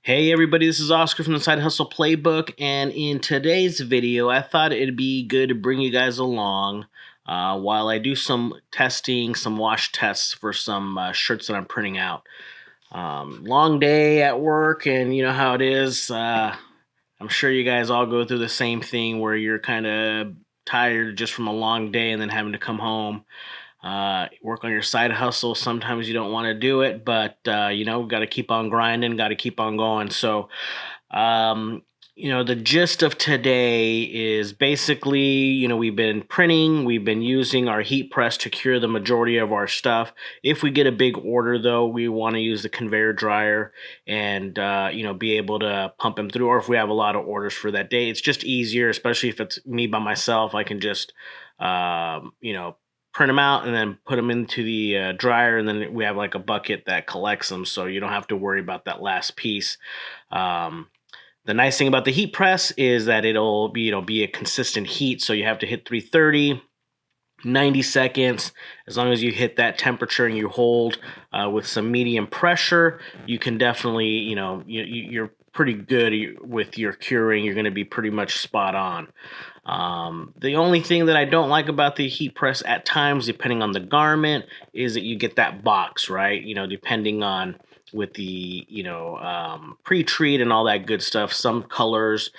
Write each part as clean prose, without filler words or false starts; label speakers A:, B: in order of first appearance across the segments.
A: Hey everybody, this is Oscar from the Side Hustle Playbook, and in today's video, I thought it'd be good to bring you guys along while I do some testing, some wash tests for some shirts that I'm printing out. Long day at work, and you know how it is. I'm sure you guys all go through the same thing where you're kind of tired just from a long day and then having to come home. Work on your side hustle. Sometimes you don't want to do it, but got to keep on grinding, got to keep on going. So, the gist of today is basically, we've been printing, we've been using our heat press to cure the majority of our stuff. If we get a big order, though, we want to use the conveyor dryer and, be able to pump them through. Or if we have a lot of orders for that day, it's just easier, especially if it's me by myself. I can just, print them out and then put them into the dryer, and then we have like a bucket that collects them, so you don't have to worry about that last piece. The nice thing about the heat press is that it'll be a consistent heat, so you have to hit 330 90 seconds. As long as you hit that temperature and you hold with some medium pressure, you can definitely, you're pretty good with your curing. You're going to be pretty much spot on. The only thing that I don't like about the heat press at times, depending on the garment, is that you get that box, right? Depending on with the, pre-treat and all that good stuff. Some colors,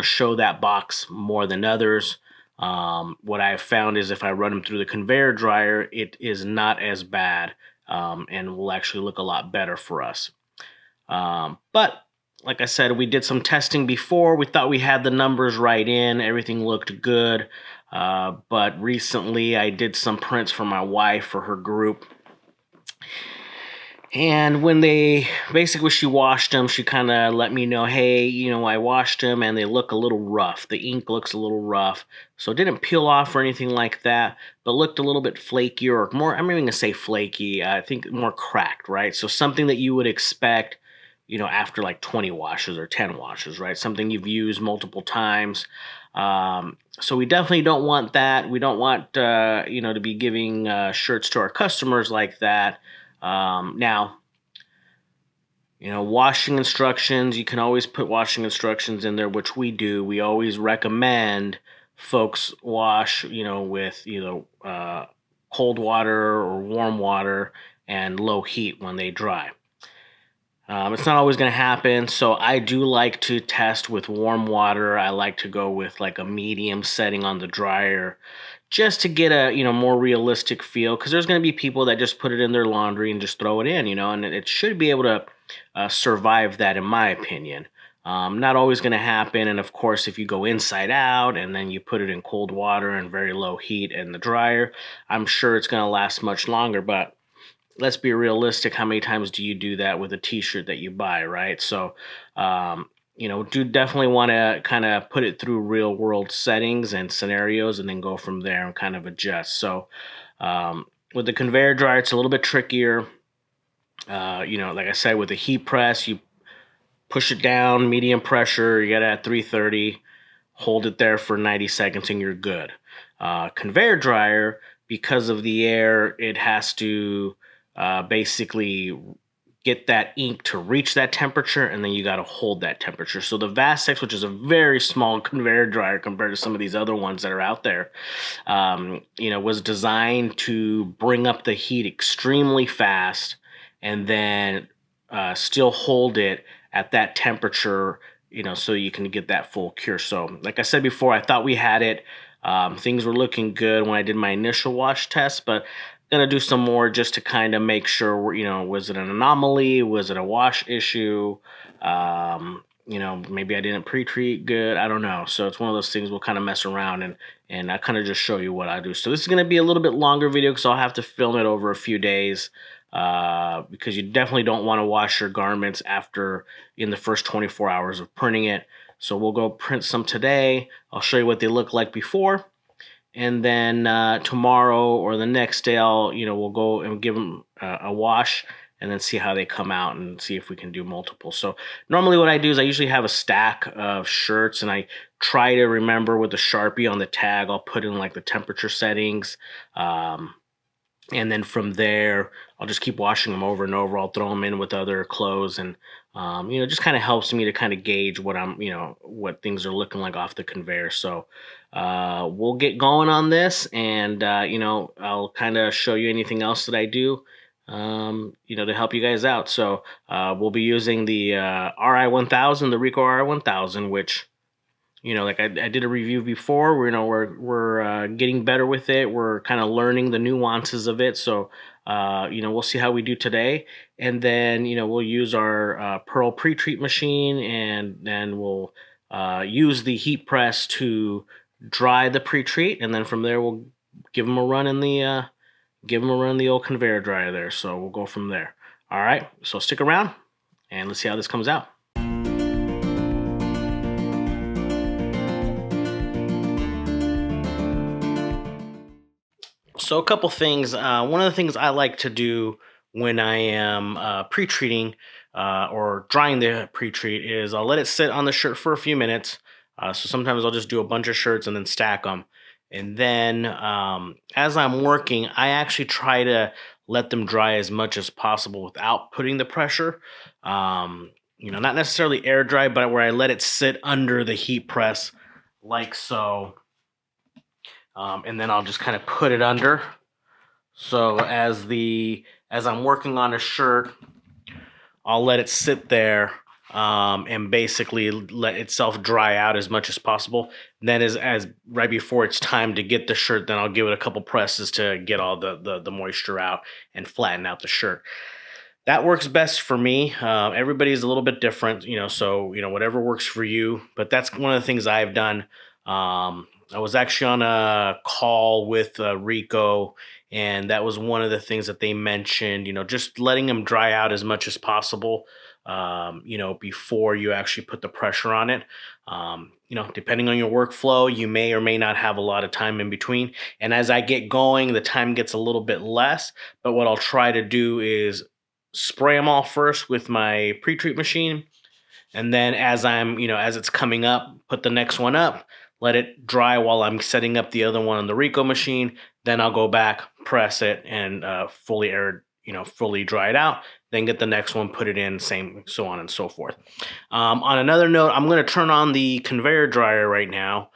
A: show that box more than others. What I've found is if I run them through the conveyor dryer, it is not as bad and will actually look a lot better for us. But like I said, we did some testing before. We thought we had the numbers right in. Everything looked good. But recently I did some prints for my wife for her group. And when she washed them, she kind of let me know, hey, I washed them and they look a little rough. The ink looks a little rough. So it didn't peel off or anything like that, but looked a little bit flaky, or more, I'm not even going to say flaky, I think more cracked, right? So something that you would expect, after like 20 washes or 10 washes, right? Something you've used multiple times. So we definitely don't want that. We don't want, to be giving shirts to our customers like that. Now, washing instructions, you can always put washing instructions in there, which we do. We always recommend folks wash, with cold water or warm water and low heat when they dry. It's not always going to happen, so I do like to test with warm water. I like to go with like a medium setting on the dryer just to get a more realistic feel, because there's going to be people that just put it in their laundry and just throw it in, and it should be able to survive that, in my opinion. Not always going to happen, and of course if you go inside out and then you put it in cold water and very low heat in the dryer, I'm sure it's going to last much longer. But let's be realistic. How many times do you do that with a t-shirt that you buy, right? So, do definitely want to kind of put it through real world settings and scenarios and then go from there and kind of adjust. So, with the conveyor dryer, it's a little bit trickier. Like I said, with the heat press, you push it down, medium pressure, you get it at 330, hold it there for 90 seconds and you're good. Conveyor dryer, because of the air, it has to basically get that ink to reach that temperature, and then you got to hold that temperature. So the Vastex, which is a very small conveyor dryer compared to some of these other ones that are out there, was designed to bring up the heat extremely fast and then still hold it at that temperature, so you can get that full cure. So like I said before, I thought we had it. Things were looking good when I did my initial wash test, but gonna do some more just to kind of make sure, was it an anomaly? Was it a wash issue? Maybe I didn't pre-treat good. I don't know. So it's one of those things we'll kind of mess around and I kind of just show you what I do. So this is gonna be a little bit longer video because I'll have to film it over a few days. Because you definitely don't want to wash your garments in the first 24 hours of printing it. So we'll go print some today. I'll show you what they look like before. And then tomorrow or the next day, we'll go and give them a wash and then see how they come out and see if we can do multiple. So normally what I do is I usually have a stack of shirts and I try to remember with the Sharpie on the tag, I'll put in like the temperature settings. And then from there, I'll just keep washing them over and over. I'll throw them in with other clothes and You know, just kind of helps me to kind of gauge what what things are looking like off the conveyor. So we'll get going on this, and you know, I'll kind of show you anything else that I do, you know, to help you guys out. So we'll be using the RI-1000, the Ricoh RI-1000, which, you know, like I did a review before. We're getting better with it. We're kind of learning the nuances of it. So you know, we'll see how we do today, and then, you know, we'll use our Pearl pre-treat machine, and then we'll use the heat press to dry the pre-treat, and then from there we'll give them a run in the old conveyor dryer there. So we'll go from there. All right. So stick around, and let's see how this comes out. So a couple things. One of the things I like to do when I am pre-treating or drying the pre-treat is I'll let it sit on the shirt for a few minutes. So sometimes I'll just do a bunch of shirts and then stack them. And then as I'm working, I actually try to let them dry as much as possible without putting the pressure. You know, not necessarily air dry, but where I let it sit under the heat press like so. And then I'll just kind of put it under. So as I'm working on a shirt, I'll let it sit there and basically let itself dry out as much as possible. And then as right before it's time to get the shirt, then I'll give it a couple presses to get all the moisture out and flatten out the shirt. That works best for me. Everybody's a little bit different, you know, so, you know, whatever works for you. But that's one of the things I've done. I was actually on a call with Ricoh, and that was one of the things that they mentioned, you know, just letting them dry out as much as possible, you know, before you actually put the pressure on it. You know, depending on your workflow, you may or may not have a lot of time in between. And as I get going, the time gets a little bit less. But what I'll try to do is spray them all first with my pre-treat machine. And then as it's coming up, put the next one up, let it dry while I'm setting up the other one on the Ricoh machine. Then I'll go back, press it, and fully dry it out. Then get the next one, put it in, same, so on and so forth. On another note, I'm going to turn on the conveyor dryer right now.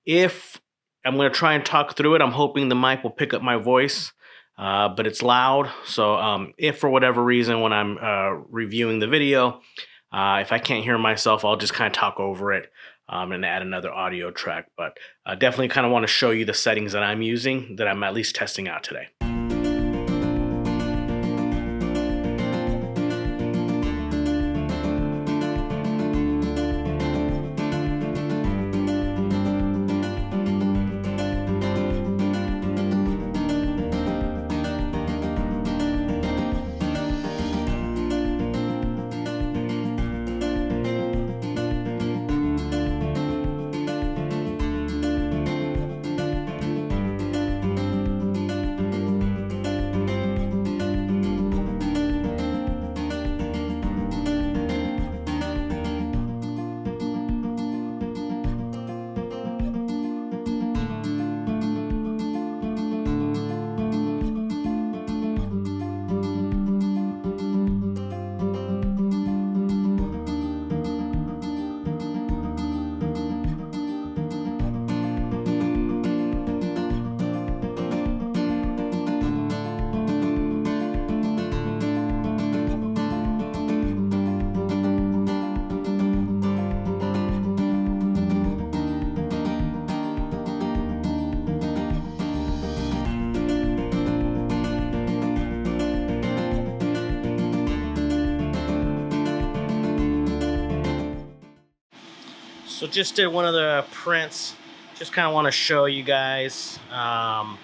A: If I'm going to try and talk through it, I'm hoping the mic will pick up my voice. But it's loud. So if for whatever reason when I'm reviewing the video, if I can't hear myself, I'll just kind of talk over it and add another audio track. But definitely kind of want to show you the settings that I'm using, that I'm at least testing out today. So just did one of the prints. Just kind of want to show you guys. I'm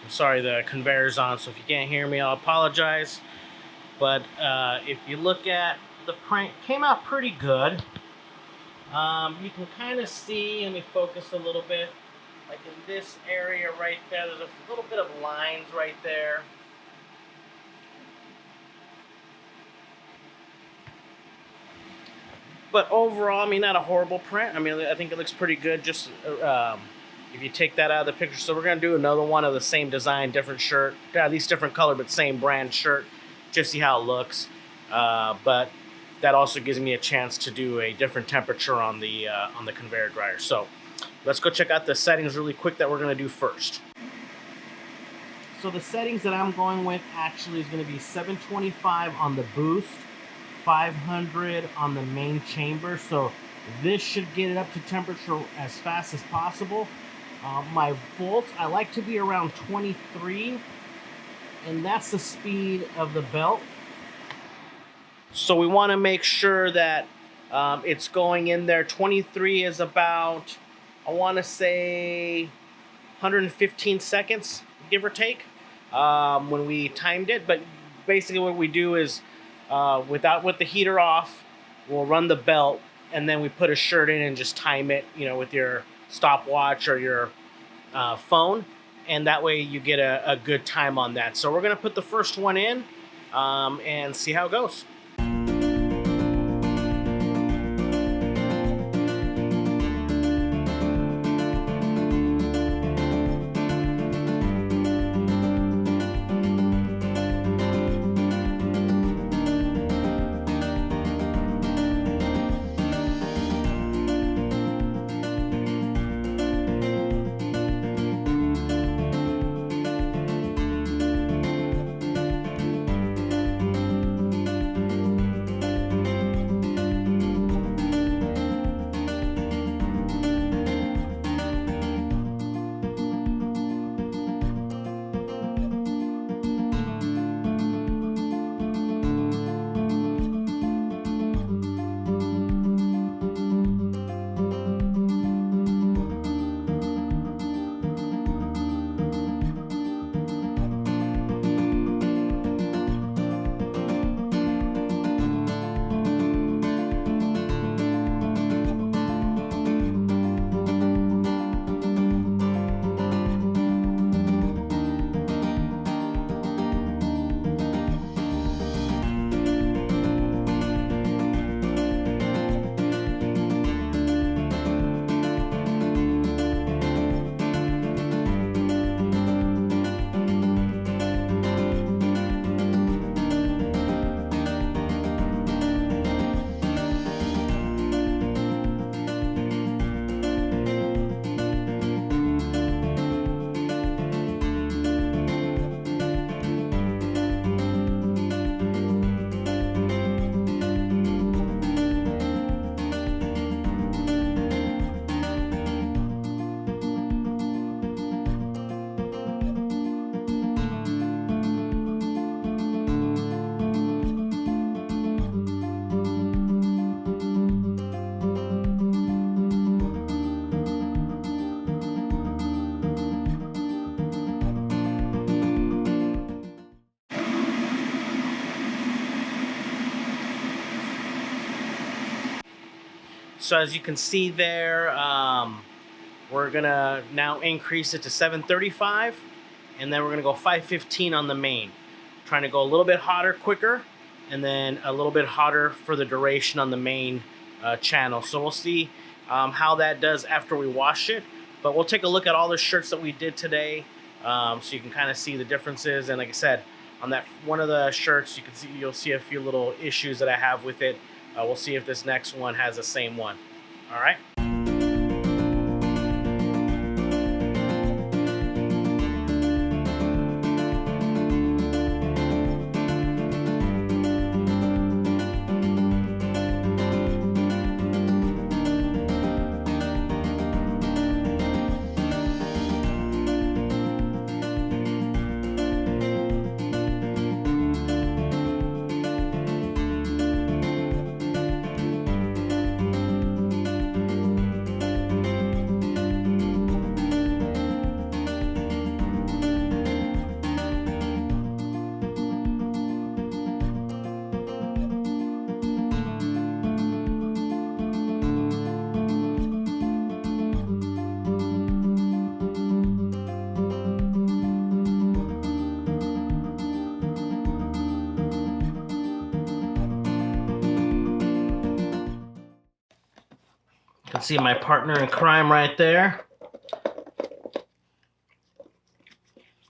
A: sorry the conveyor's on, so if you can't hear me, I'll apologize. But if you look at the print, came out pretty good. You can kind of see, let me focus a little bit, like in this area right there, there's a little bit of lines right there. But overall, I mean, not a horrible print. I mean, I think it looks pretty good. Just if you take that out of the picture. So we're gonna do another one of the same design, different shirt, at least different color, but same brand shirt. Just see how it looks. But that also gives me a chance to do a different temperature on the conveyor dryer. So let's go check out the settings really quick that we're going to do first. So the settings that I'm going with actually is going to be 725 on the boost, 500 on the main chamber. So this should get it up to temperature as fast as possible. My volts, I like to be around 23, and that's the speed of the belt. So we want to make sure that it's going in there. 23 is about, I want to say, 115 seconds, give or take, when we timed it. But basically what we do is, with the heater off, we'll run the belt, and then we put a shirt in and just time it, with your stopwatch or your phone, and that way you get a good time on that. So we're going to put the first one in and see how it goes. So as you can see there, we're gonna now increase it to 735, and then we're gonna go 515 on the main. Trying to go a little bit hotter quicker, and then a little bit hotter for the duration on the main channel. So we'll see how that does after we wash it. But we'll take a look at all the shirts that we did today, so you can kind of see the differences. And like I said, on that one of the shirts, you'll see a few little issues that I have with it. We'll see if this next one has the same one. All right. You can see my partner in crime right there.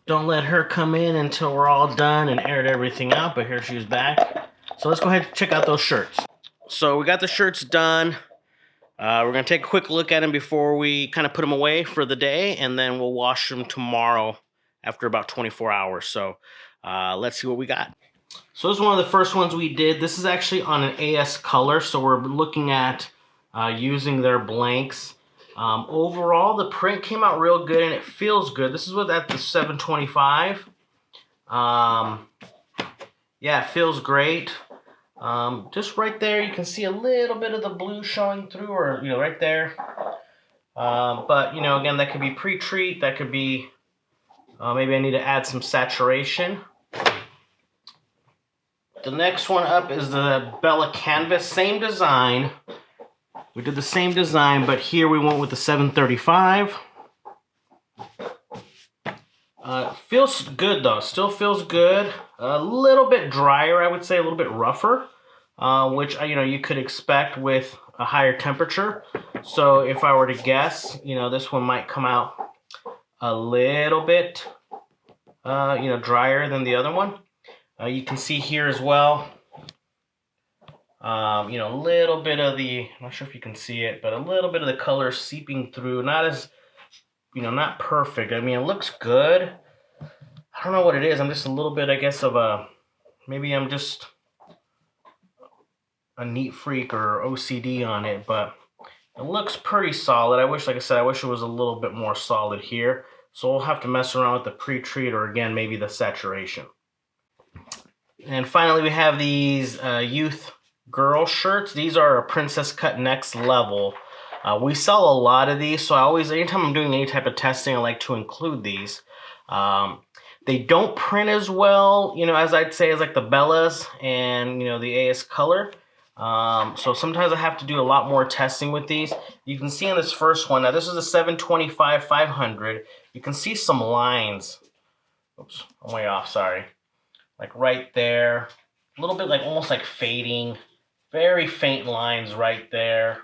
A: Don't let her come in until we're all done and aired everything out, but here she's back. So let's go ahead and check out those shirts. So we got the shirts done. We're going to take a quick look at them before we kind of put them away for the day, and then we'll wash them tomorrow after about 24 hours. So let's see what we got. So this is one of the first ones we did. This is actually on an AS color, so we're looking at using their blanks. Overall, the print came out real good, and it feels good. This is at the 725. Yeah, it feels great. Just right there, you can see a little bit of the blue showing through, or right there. But again, that could be pre-treat. That could be maybe I need to add some saturation. The next one up is the Bella Canvas, same design. We did the same design, but here we went with the 735. Feels good though, still feels good. A little bit drier, I would say, a little bit rougher, which you could expect with a higher temperature. So if I were to guess, this one might come out a little bit, drier than the other one. You can see here as well, a little bit of the, I'm not sure if you can see it, but a little bit of the color seeping through. Not as, not perfect. I mean, it looks good. I don't know what it is. I'm just a little bit, I guess, of a, maybe I'm just a neat freak or OCD on it, but it looks pretty solid. I wish, like I said, I wish it was a little bit more solid here. So we'll have to mess around with the pre-treat, or again, maybe the saturation. And finally, we have these youth girl shirts. These are a princess cut next level. We sell a lot of these, so I always, anytime I'm doing any type of testing, I like to include these. They don't print as well, as I'd say, as like the Bellas and, the AS color. So sometimes I have to do a lot more testing with these. You can see in this first one, now this is a 725-500. You can see some lines. Oops, I'm way off, sorry. Like right there, a little bit like almost like fading, very faint lines right there.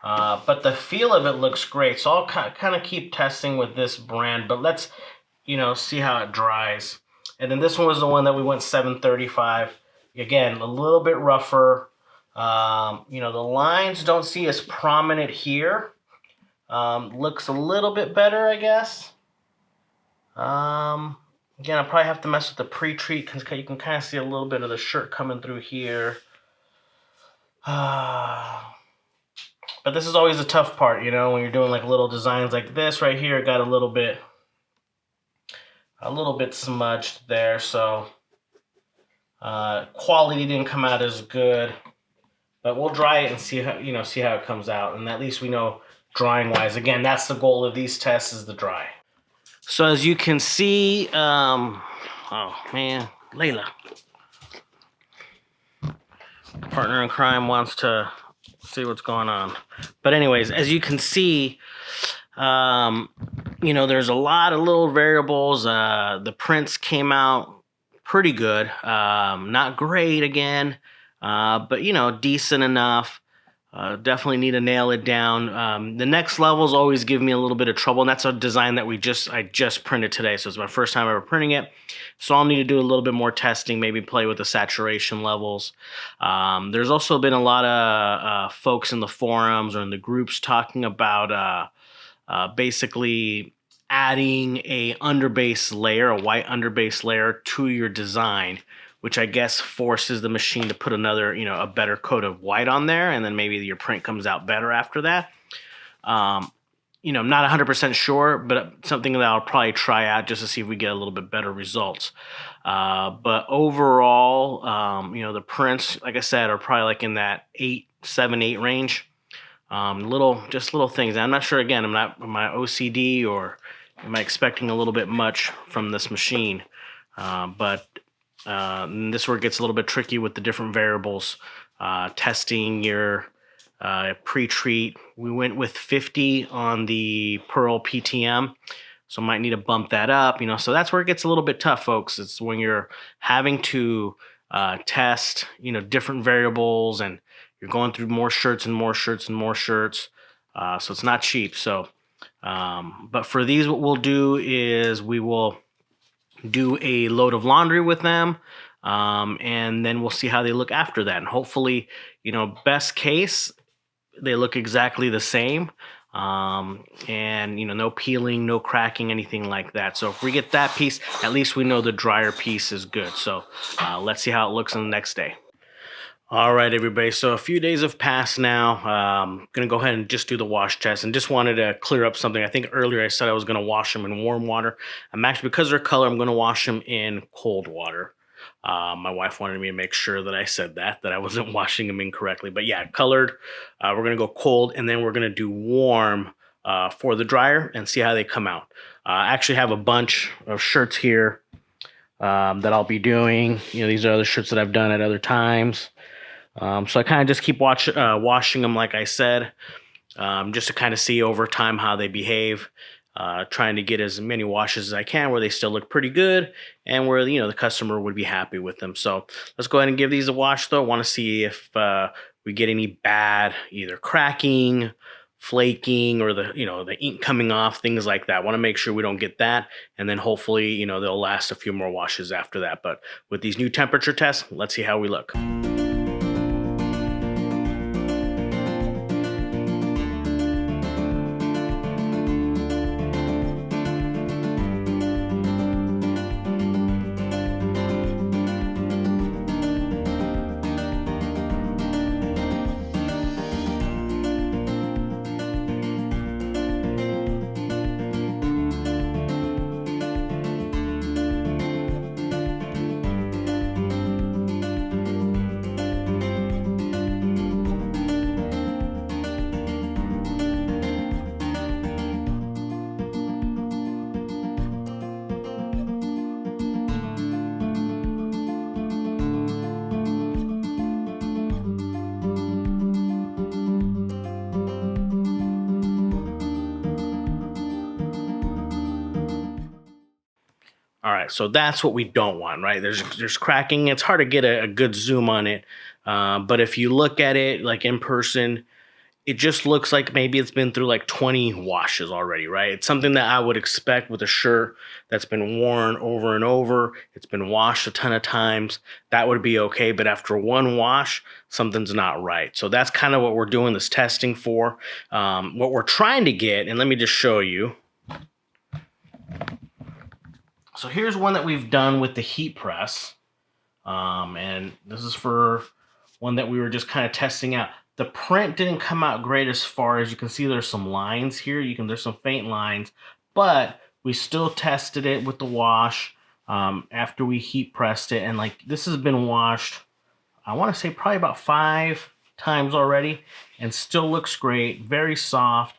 A: But the feel of it looks great. So I'll kind of keep testing with this brand, but let's, see how it dries. And then this one was the one that we went 735. Again, a little bit rougher. The lines don't see as prominent here. Looks a little bit better, I guess. Again, I'll probably have to mess with the pre-treat because you can kind of see a little bit of the shirt coming through here. But this is always the tough part, when you're doing like little designs like this right here. It got a little bit smudged there, so quality didn't come out as good. But we'll dry it and see how see how it comes out, and at least we know drying wise. Again, that's the goal of these tests, is the dry. So as you can see, oh man, Layla, partner in crime, wants to see what's going on. But anyways, as you can see, there's a lot of little variables. The prints came out pretty good. Not great again, but decent enough. Definitely need to nail it down. The next levels always give me a little bit of trouble, and that's a design that I just printed today, so it's my first time ever printing it. So I'll need to do a little bit more testing, maybe play with the saturation levels. There's also been a lot of folks in the forums or in the groups talking about basically adding a underbase layer, a white underbase layer to your design, which I guess forces the machine to put another, a better coat of white on there, and then maybe your print comes out better after that. I'm not 100% sure, but something that I'll probably try out just to see if we get a little bit better results. But overall, the prints, like I said, are probably like in that 7, 8 range. Little things. I'm not sure, again, am I OCD or am I expecting a little bit much from this machine? But this is where it gets a little bit tricky with the different variables. Testing your pre-treat. We went with 50 on the Pearl PTM, so might need to bump that up. So that's where it gets a little bit tough, folks. It's when you're having to test, different variables, and you're going through more shirts and more shirts and more shirts. So it's not cheap. So, but for these, what we'll do is we will do a load of laundry with them. and then we'll see how they look after that. And hopefully, best case, they look exactly the same. And no peeling, no cracking, anything like that. So if we get that piece, at least we know the dryer piece is good. So let's see how it looks on the next day. All right, everybody. So a few days have passed now. Gonna go ahead and just do the wash test, and just wanted to clear up something. I think earlier I said I was gonna wash them in warm water. I'm actually, because of their color, I'm gonna wash them in cold water. My wife wanted me to make sure that I said that I wasn't washing them incorrectly. But yeah, colored, we're going to go cold, and then we're going to do warm for the dryer and see how they come out. I actually have a bunch of shirts here that I'll be doing. These are other shirts that I've done at other times. So I kind of just keep washing them, like I said, just to kind of see over time how they behave. Trying to get as many washes as I can where they still look pretty good and where the customer would be happy with them. So let's go ahead and give these a wash, though. I want to see if we get any bad either cracking, flaking, or the ink coming off, things like that. I want to make sure we don't get that, and then hopefully they'll last a few more washes after that. But with these new temperature tests, let's see how we look. All right, so that's what we don't want, right? There's cracking. It's hard to get a good zoom on it, but if you look at it like in person, it just looks like maybe it's been through like 20 washes already, right? It's something that I would expect with a shirt that's been worn over and over. It's been washed a ton of times. That would be okay, but after one wash, something's not right. So that's kind of what we're doing this testing for. What we're trying to get, and let me just show you. So here's one that we've done with the heat press. And this is for one that we were just kind of testing out. The print didn't come out great as far as you can see. There's some lines here. There's some faint lines, but we still tested it with the wash after we heat pressed it. And like this has been washed, I want to say probably about 5 times already, and still looks great. Very soft.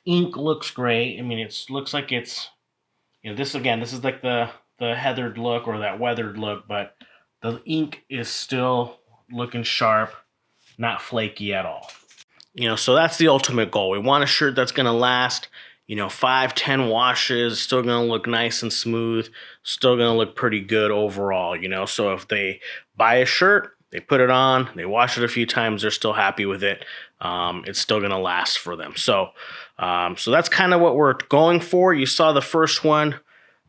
A: Ink looks great. I mean, it looks like it's, this is like the heathered look or that weathered look, but the ink is still looking sharp, not flaky at all. So that's the ultimate goal. We want a shirt that's going to last, 5-10 washes, still going to look nice and smooth, still going to look pretty good overall, So if they buy a shirt, they put it on, they wash it a few times, they're still happy with it. It's still going to last for them. So that's kind of what we're going for. You saw the first one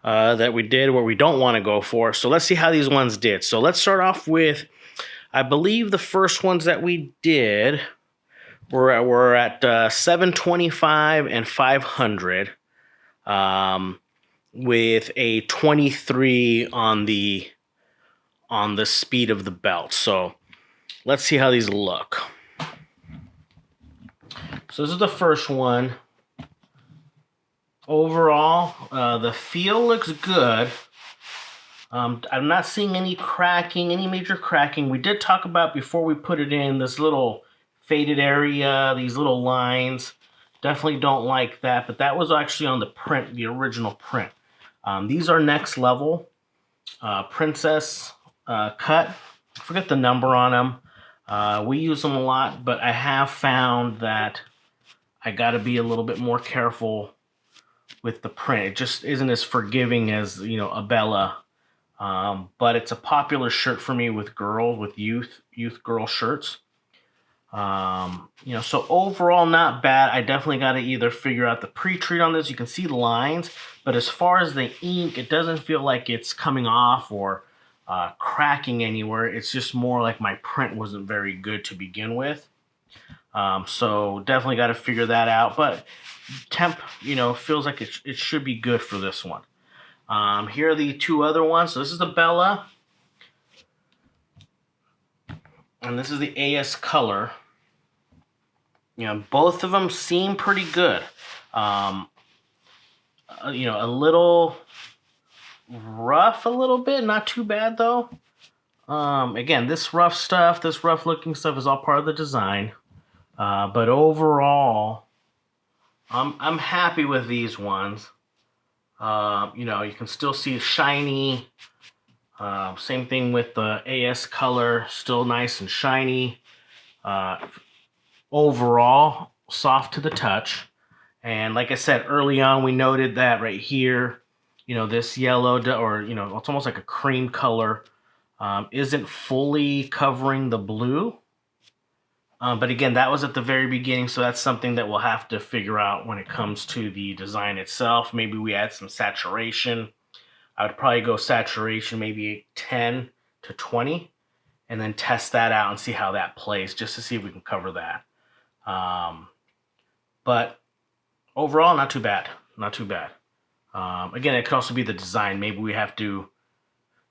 A: that we did where we don't want to go for. So let's see how these ones did. So let's start off with, I believe the first ones that we did were at 725 and 500 with a 23 on the speed of the belt. So let's see how these look. So this is the first one. Overall, the feel looks good. I'm not seeing any cracking, any major cracking. We did talk about before we put it in this little faded area, these little lines. Definitely don't like that, but that was actually on the print, the original print. These are next level Princess cut. I forget the number on them. We use them a lot, but I have found that I got to be a little bit more careful with the print. It just isn't as forgiving as, a Bella. But it's a popular shirt for me with girls, with youth girl shirts. So overall not bad. I definitely got to either figure out the pre-treat on this. You can see the lines, but as far as the ink, it doesn't feel like it's coming off or cracking anywhere. It's just more like my print wasn't very good to begin with. So definitely got to figure that out. But temp, feels like it should be good for this one. Here are the two other ones. So this is the Bella, and this is the AS Color. Both of them seem pretty good. A little rough, a little bit, not too bad though. Again, this rough stuff, this rough looking stuff is all part of the design. But overall, I'm happy with these ones. You can still see shiny. Same thing with the AS Color, still nice and shiny. Overall, soft to the touch. And like I said early on, we noted that right here, this yellow, or, it's almost like a cream color, isn't fully covering the blue. But again, that was at the very beginning, so that's something that we'll have to figure out when it comes to the design itself. Maybe we add some saturation. I would probably go saturation maybe 10 to 20, and then test that out and see how that plays, just to see if we can cover that. But overall, not too bad. Not too bad. Again, it could also be the design. Maybe we have to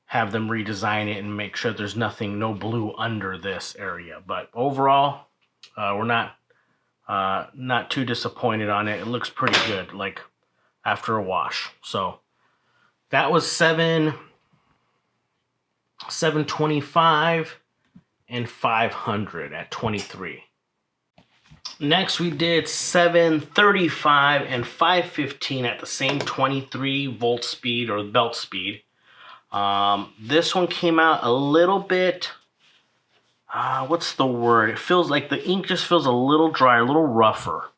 A: have them redesign it and make sure there's no blue under this area. But overall, we're not too disappointed on it. It looks pretty good, like after a wash. So that was 725 and 500 at 23. Next, we did 735 and 515 at the same 23 volt speed or belt speed. This one came out a little bit, what's the word? It feels like the ink just feels a little dry, a little rougher.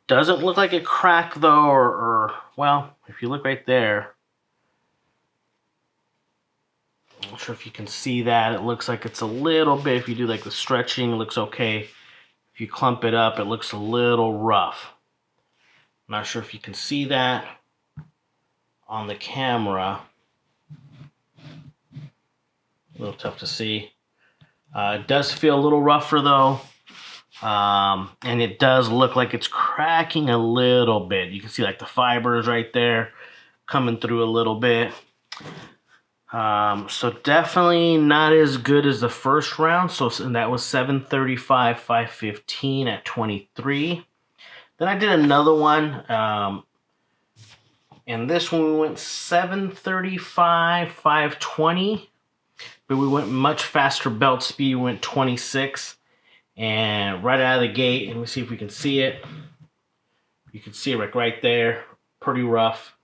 A: Doesn't look like a crack though, or well, if you look right there, I'm not sure if you can see that. It looks like it's a little bit, if you do like the stretching, it looks okay. If you clump it up, it looks a little rough. I'm not sure if you can see that on the camera. A little tough to see. It does feel a little rougher though. And it does look like it's cracking a little bit. You can see like the fibers right there coming through a little bit. So definitely not as good as the first round. So that was 735, 515 at 23. Then I did another one. And this one we went 735, 520. But we went much faster belt speed. We went 26. And right out of the gate, let me see if we can see it. You can see it like right there. Pretty rough.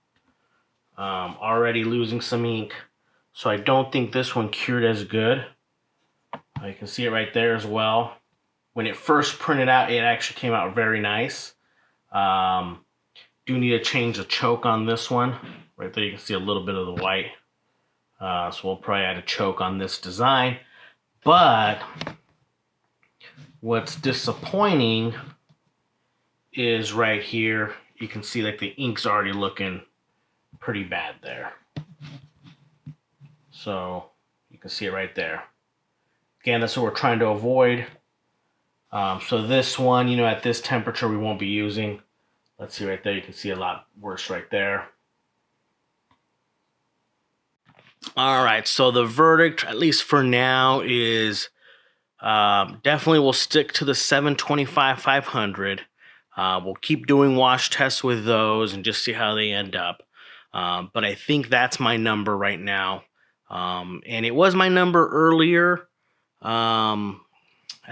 A: Already losing some ink. So I don't think this one cured as good. You can see it right there as well. When it first printed out, it actually came out very nice. Do need to change the choke on this one. Right there you can see a little bit of the white. So we'll probably add a choke on this design. But what's disappointing is right here. You can see like the ink's already looking pretty bad there. So you can see it right there. Again, that's what we're trying to avoid. So this one, at this temperature we won't be using. Let's see right there. You can see a lot worse right there. All right, so the verdict, at least for now, is definitely we'll stick to the 725, 500. We'll keep doing wash tests with those and just see how they end up. But I think that's my number right now. And it was my number earlier. I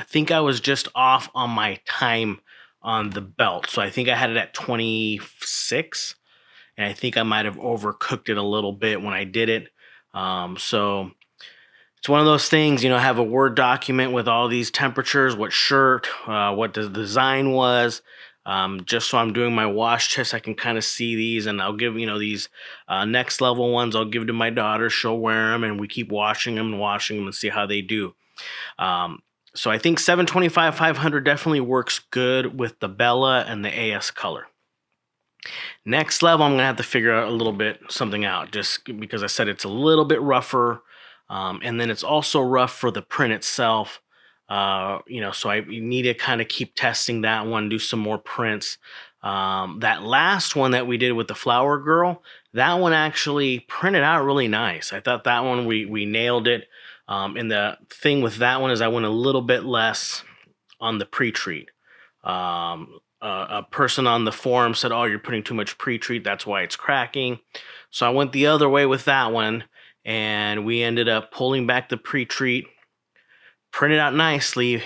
A: think I was just off on my time on the belt. So I think I had it at 26. And I think I might have overcooked it a little bit when I did it. So it's one of those things, have a Word document with all these temperatures, what shirt, what the design was. Just so I'm doing my wash test, I can kind of see these, and I'll give, these next level ones, I'll give to my daughter. She'll wear them, and we keep washing them and see how they do. So I think 725, 500 definitely works good with the Bella and the AS Color. Next level, I'm going to have to figure out something out, just because I said it's a little bit rougher. And then it's also rough for the print itself. So I need to kind of keep testing that one, do some more prints. That last one that we did with the Flower Girl, that one actually printed out really nice. I thought that one we nailed it. And the thing with that one is I went a little bit less on the pre-treat. A person on the forum said, "Oh, you're putting too much pre-treat. That's why it's cracking." So I went the other way with that one, and we ended up pulling back the pre-treat, printed out nicely,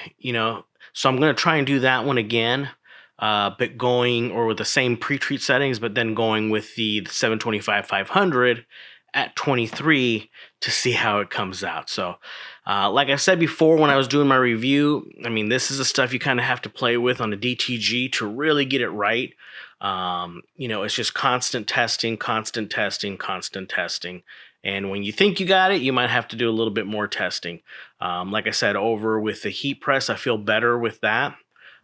A: So I'm going to try and do that one again, but going or with the same pre-treat settings, but then going with the 725-500 at 23 to see how it comes out. So like I said before when I was doing my review, I mean, this is the stuff you kind of have to play with on a DTG to really get it right. It's just constant testing. And when you think you got it, you might have to do a little bit more testing. Like I said, over with the heat press, I feel better with that.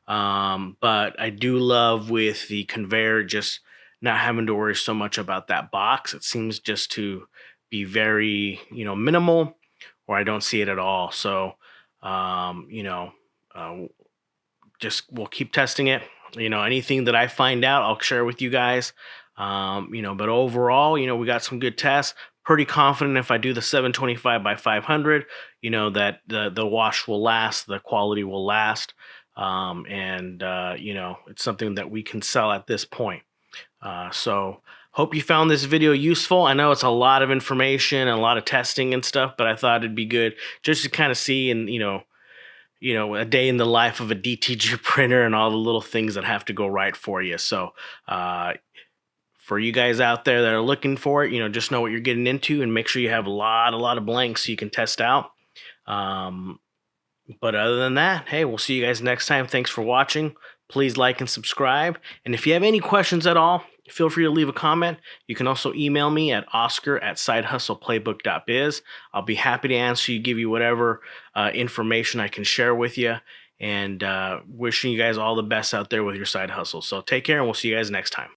A: But I do love with the Conveyor just not having to worry so much about that box. It seems just to be very, minimal, or I don't see it at all. So, just we'll keep testing it. Anything that I find out, I'll share with you guys. But overall, we got some good tests. Pretty confident if I do the 725-500, that the wash will last, the quality will last. It's something that we can sell at this point. So hope you found this video useful. I know it's a lot of information and a lot of testing and stuff, but I thought it'd be good just to kind of see and, a day in the life of a DTG printer and all the little things that have to go right for you. So, for you guys out there that are looking for it, just know what you're getting into and make sure you have a lot of blanks so you can test out. But other than that, hey, we'll see you guys next time. Thanks for watching. Please like and subscribe. And if you have any questions at all, feel free to leave a comment. You can also email me at oscar@sidehustleplaybook.biz. I'll be happy to answer you, give you whatever information I can share with you. And wishing you guys all the best out there with your side hustle. So take care, and we'll see you guys next time.